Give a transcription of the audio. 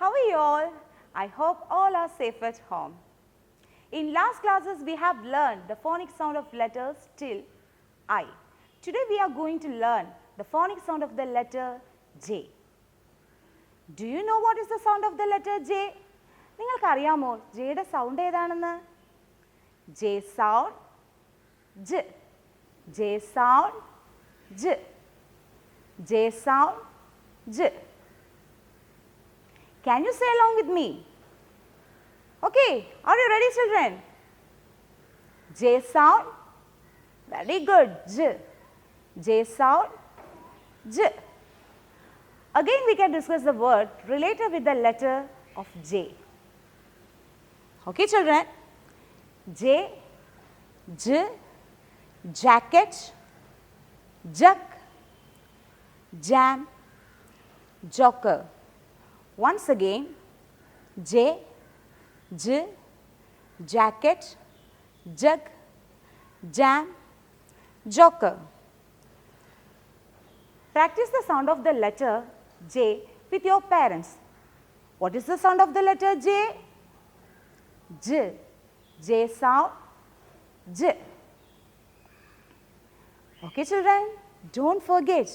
How are you all? I hope all are safe at home. In last classes, we have learned the phonic sound of letters till I. Today, we are going to learn the phonic sound of the letter J. Do you know what is the sound of the letter J? നിങ്ങൾക്ക് അറിയാമോ ജെയുടെ sound ഏതാണെന്ന്? J sound, J. J sound, J. J sound, J. Can you say along with me? Okay, are you ready, children? J sound, very good, J. J sound, J. Again, we can discuss the word related with the letter of J. Okay, children? J, J, jacket, juck, jam, joker. Once again, J, J, jacket, jug, jam, joker. Practice the sound of the letter J with your parents. What is the sound of the letter J? J. J sound, J. Okay, children, don't forget